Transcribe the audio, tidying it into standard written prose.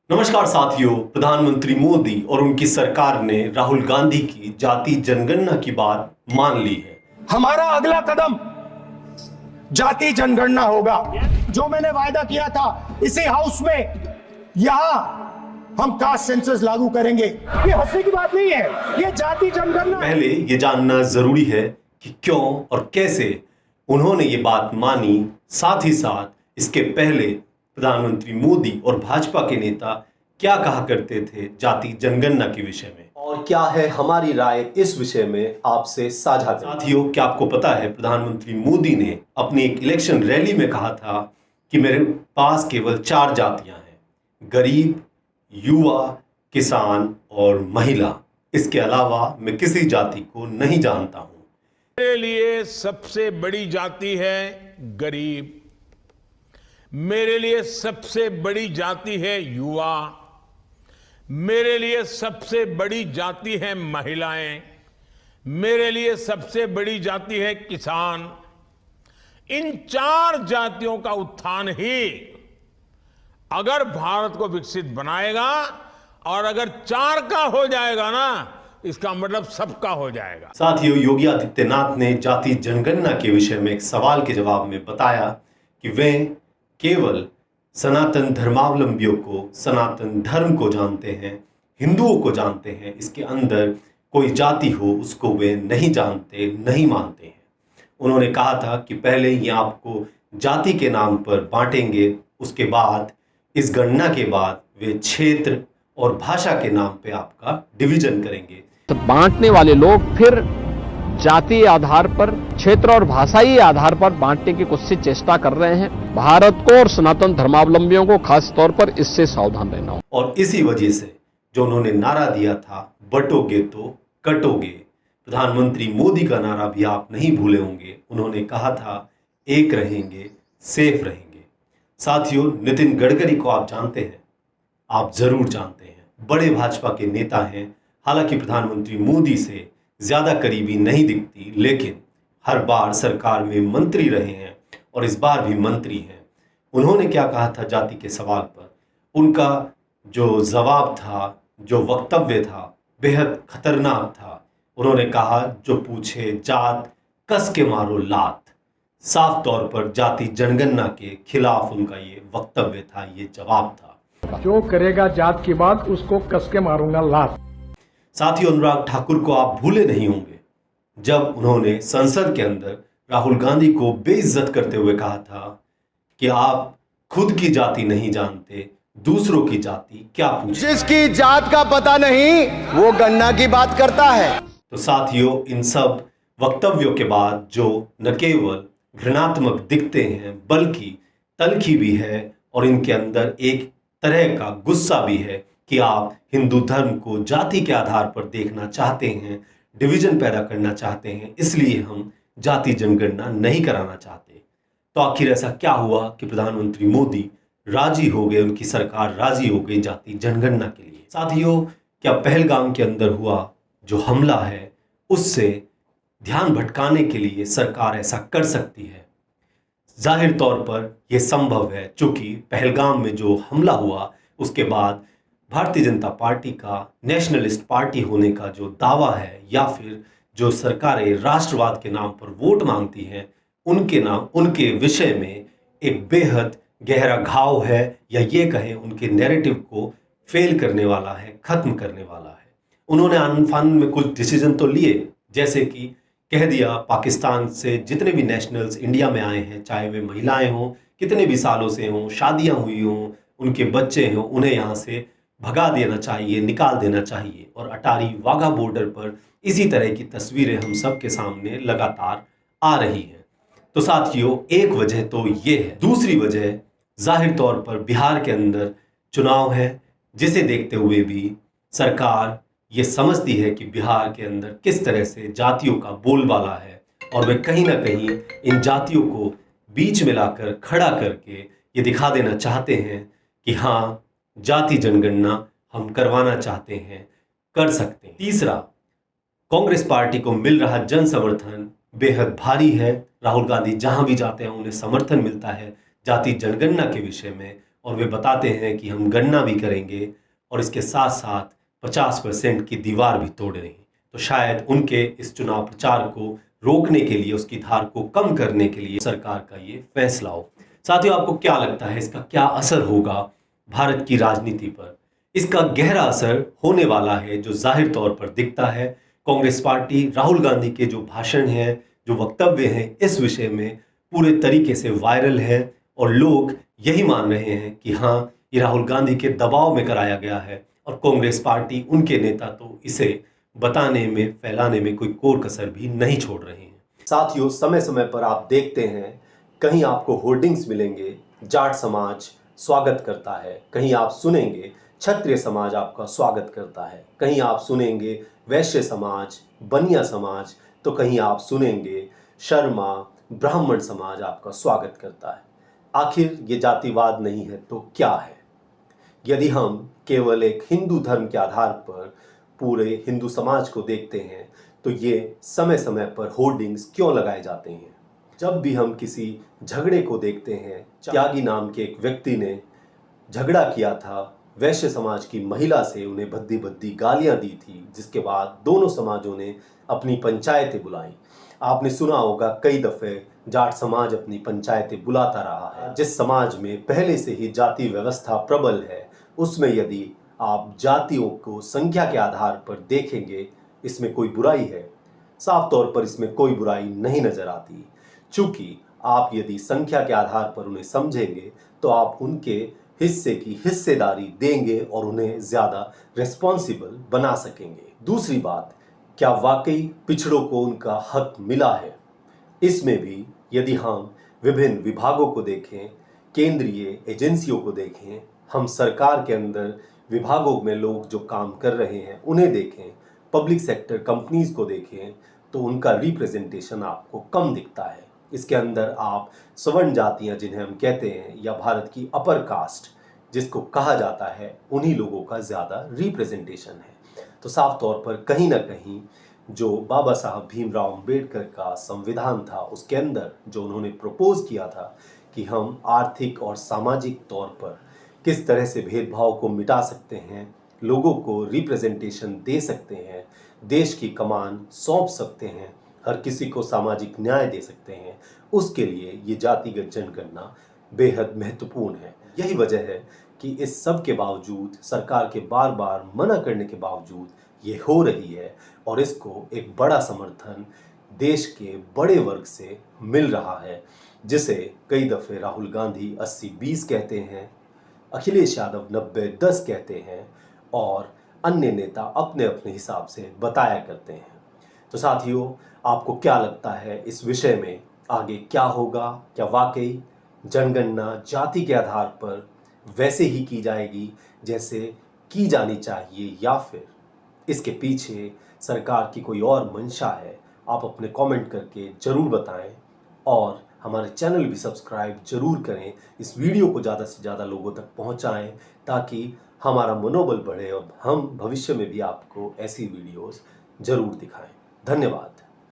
नमस्कार साथियों। प्रधानमंत्री मोदी और उनकी सरकार ने राहुल गांधी की जाति जनगणना की बात मान ली है। हमारा अगला कदम जाति जनगणना होगा। जो मैंने वायदा किया था इसी हाउस में, यहां हम कास्ट सेंसस लागू करेंगे। ये हंसने की बात नहीं है, ये जाति जनगणना। पहले ये जानना जरूरी है कि क्यों और कैसे उन्होंने ये बात मानी। साथ ही साथ इसके पहले प्रधानमंत्री मोदी और भाजपा के नेता क्या कहा करते थे जाति जनगणना के विषय में, और क्या है हमारी राय इस विषय में आपसे साझा करें। साथियों, क्या आपको पता है प्रधानमंत्री मोदी ने अपनी एक इलेक्शन रैली में कहा था कि मेरे पास केवल 4 जातियां हैं, गरीब, युवा, किसान और महिला। इसके अलावा मैं किसी जाति को नहीं जानता हूं। मेरे लिए सबसे बड़ी जाति है गरीब, मेरे लिए सबसे बड़ी जाति है युवा, मेरे लिए सबसे बड़ी जाति है महिलाएं, मेरे लिए सबसे बड़ी जाति है किसान। इन 4 जातियों का उत्थान ही अगर भारत को विकसित बनाएगा, और अगर 4 का हो जाएगा ना, इसका मतलब सबका हो जाएगा। साथियों, योगी आदित्यनाथ ने जाति जनगणना के विषय में एक सवाल के जवाब में बताया कि वे केवल सनातन धर्मावलंबियों को, सनातन धर्म को जानते हैं, हिंदुओं को जानते हैं। इसके अंदर कोई जाति हो उसको वे नहीं जानते, नहीं मानते हैं। उन्होंने कहा था कि पहले ये आपको जाति के नाम पर बांटेंगे, उसके बाद इस गणना के बाद वे क्षेत्र और भाषा के नाम पे आपका डिवीजन करेंगे। तो बांटने वाले लोग फिर जातीय आधार पर, क्षेत्र और भाषाई आधार पर बांटने की कोशिश चेष्टा कर रहे हैं। भारत को और सनातन धर्मावलंबियों को खास तौर पर इससे सावधान रहना हो। और इसी वजह से जो उन्होंने नारा दिया था, बटोगे तो कटोगे, प्रधानमंत्री मोदी का नारा भी आप नहीं भूले होंगे। उन्होंने कहा था एक रहेंगे, सेफ रहेंगे। साथियों, नितिन गडकरी को आप जानते हैं, आप जरूर जानते हैं, बड़े भाजपा के नेता हैं। हालांकि प्रधानमंत्री मोदी से ज्यादा करीबी नहीं दिखती, लेकिन हर बार सरकार में मंत्री रहे हैं और इस बार भी मंत्री हैं। उन्होंने क्या कहा था जाति के सवाल पर? उनका जो जवाब था, जो वक्तव्य था, बेहद खतरनाक था। उन्होंने कहा, जो पूछे जात कस के मारो लात। साफ तौर पर जाति जनगणना के खिलाफ उनका ये वक्तव्य था, ये जवाब था। जो करेगा जात की बात उसको कस के मारूंगा लात। साथियों, अनुराग ठाकुर को आप भूले नहीं होंगे जब उन्होंने संसद के अंदर राहुल गांधी को बेइज्जत करते हुए कहा था कि आप खुद की जाति नहीं जानते, दूसरों की जाति क्या पूछे। जिसकी जात का पता नहीं वो गन्ना की बात करता है। तो साथियों, इन सब वक्तव्यों के बाद जो न केवल घृणात्मक दिखते हैं बल्कि तल्खी भी है, और इनके अंदर एक तरह का गुस्सा भी है कि आप हिंदू धर्म को जाति के आधार पर देखना चाहते हैं, डिवीजन पैदा करना चाहते हैं, इसलिए हम जाति जनगणना नहीं कराना चाहते। तो आखिर ऐसा क्या हुआ कि प्रधानमंत्री मोदी राजी हो गए, उनकी सरकार राजी हो गई जाति जनगणना के लिए? साथियों, क्या पहलगाम के अंदर हुआ जो हमला है उससे ध्यान भटकाने के लिए सरकार ऐसा कर सकती है? जाहिर तौर पर यह संभव है, क्योंकि पहलगाम में जो हमला हुआ उसके बाद भारतीय जनता पार्टी का नेशनलिस्ट पार्टी होने का जो दावा है, या फिर जो सरकारें राष्ट्रवाद के नाम पर वोट मांगती हैं, उनके विषय में एक बेहद गहरा घाव है, या ये कहें उनके नैरेटिव को फेल करने वाला है, खत्म करने वाला है। उन्होंने आनफान में कुछ डिसीजन तो लिए, जैसे कि कह दिया पाकिस्तान से जितने भी नेशनल्स इंडिया में आए हैं, चाहे वे महिलाएं हों, कितने भी सालों से हों, शादियां हुई हों, उनके बच्चे हों, उन्हें यहाँ से भगा देना चाहिए, निकाल देना चाहिए। और अटारी वाघा बॉर्डर पर इसी तरह की तस्वीरें हम सब के सामने लगातार आ रही हैं। तो साथियों, एक वजह तो ये है। दूसरी वजह जाहिर तौर पर बिहार के अंदर चुनाव है, जिसे देखते हुए भी सरकार ये समझती है कि बिहार के अंदर किस तरह से जातियों का बोलबाला है, और वे कहीं ना कहीं इन जातियों को बीच में लाकर खड़ा करके ये दिखा देना चाहते हैं कि हाँ, जाति जनगणना हम करवाना चाहते हैं, कर सकते हैं। तीसरा, कांग्रेस पार्टी को मिल रहा जन समर्थन बेहद भारी है। राहुल गांधी जहां भी जाते हैं उन्हें समर्थन मिलता है जाति जनगणना के विषय में, और वे बताते हैं कि हम गणना भी करेंगे और इसके साथ साथ 50% की दीवार भी तोड़ रहे हैं। तो शायद उनके इस चुनाव प्रचार को रोकने के लिए, उसकी धार को कम करने के लिए सरकार का ये फैसला हो। साथियों, आपको क्या लगता है इसका क्या असर होगा भारत की राजनीति पर? इसका गहरा असर होने वाला है जो जाहिर तौर पर दिखता है। कांग्रेस पार्टी, राहुल गांधी के जो भाषण हैं, जो वक्तव्य हैं, इस विषय में पूरे तरीके से वायरल है और लोग यही मान रहे हैं कि हाँ, ये राहुल गांधी के दबाव में कराया गया है और कांग्रेस पार्टी, उनके नेता तो इसे बताने में, फैलाने में कोई कोर कसर भी नहीं छोड़ रहे हैं। साथियों, समय समय पर आप देखते हैं कहीं आपको होर्डिंग्स मिलेंगे, जाट समाज स्वागत करता है, कहीं आप सुनेंगे क्षत्रिय समाज आपका स्वागत करता है, कहीं आप सुनेंगे वैश्य समाज, बनिया समाज, तो कहीं आप सुनेंगे शर्मा, ब्राह्मण समाज आपका स्वागत करता है। आखिर ये जातिवाद नहीं है तो क्या है? यदि हम केवल एक हिंदू धर्म के आधार पर पूरे हिंदू समाज को देखते हैं तो ये समय समय पर होर्डिंग्स क्यों लगाए जाते हैं? जब भी हम किसी झगड़े को देखते हैं, त्यागी नाम के एक व्यक्ति ने झगड़ा किया था वैश्य समाज की महिला से, उन्हें भद्दी भद्दी गालियां दी थी, जिसके बाद दोनों समाजों ने अपनी पंचायतें बुलाई। आपने सुना होगा कई दफे जाट समाज अपनी पंचायतें बुलाता रहा है। जिस समाज में पहले से ही जाति व्यवस्था प्रबल है, उसमें यदि आप जातियों को संख्या के आधार पर देखेंगे, इसमें कोई बुराई है? साफ तौर पर इसमें कोई बुराई नहीं नजर आती। चूंकि आप यदि संख्या के आधार पर उन्हें समझेंगे तो आप उनके हिस्से की हिस्सेदारी देंगे और उन्हें ज्यादा रिस्पॉन्सिबल बना सकेंगे। दूसरी बात, क्या वाकई पिछड़ों को उनका हक मिला है? इसमें भी यदि हम विभिन्न विभागों को देखें, केंद्रीय एजेंसियों को देखें, हम सरकार के अंदर विभागों में लोग जो काम कर रहे हैं उन्हें देखें, पब्लिक सेक्टर कंपनीज को देखें, तो उनका रिप्रेजेंटेशन आपको कम दिखता है। इसके अंदर आप सवर्ण जातियां जिन्हें हम कहते हैं, या भारत की अपर कास्ट जिसको कहा जाता है, उन्हीं लोगों का ज़्यादा रिप्रेजेंटेशन है। तो साफ तौर पर कहीं ना कहीं जो बाबा साहब भीमराव अंबेडकर का संविधान था, उसके अंदर जो उन्होंने प्रपोज किया था कि हम आर्थिक और सामाजिक तौर पर किस तरह से भेदभाव को मिटा सकते हैं, लोगों को रिप्रेजेंटेशन दे सकते हैं, देश की कमान सौंप सकते हैं, हर किसी को सामाजिक न्याय दे सकते हैं, उसके लिए ये जातिगत जनगणना बेहद महत्वपूर्ण है। यही वजह है कि इस सब के बावजूद, सरकार के बार बार मना करने के बावजूद ये हो रही है और इसको एक बड़ा समर्थन देश के बड़े वर्ग से मिल रहा है, जिसे कई दफ़े राहुल गांधी 80-20 कहते हैं, अखिलेश यादव 90-10 कहते हैं और अन्य नेता अपने अपने हिसाब से बताया करते हैं। तो साथियों, आपको क्या लगता है इस विषय में आगे क्या होगा? क्या वाकई जनगणना जाति के आधार पर वैसे ही की जाएगी जैसे की जानी चाहिए, या फिर इसके पीछे सरकार की कोई और मंशा है? आप अपने कमेंट करके ज़रूर बताएं और हमारे चैनल भी सब्सक्राइब जरूर करें। इस वीडियो को ज़्यादा से ज़्यादा लोगों तक पहुंचाएं ताकि हमारा मनोबल बढ़े और हम भविष्य में भी आपको ऐसी वीडियोस जरूर दिखाएं। धन्यवाद।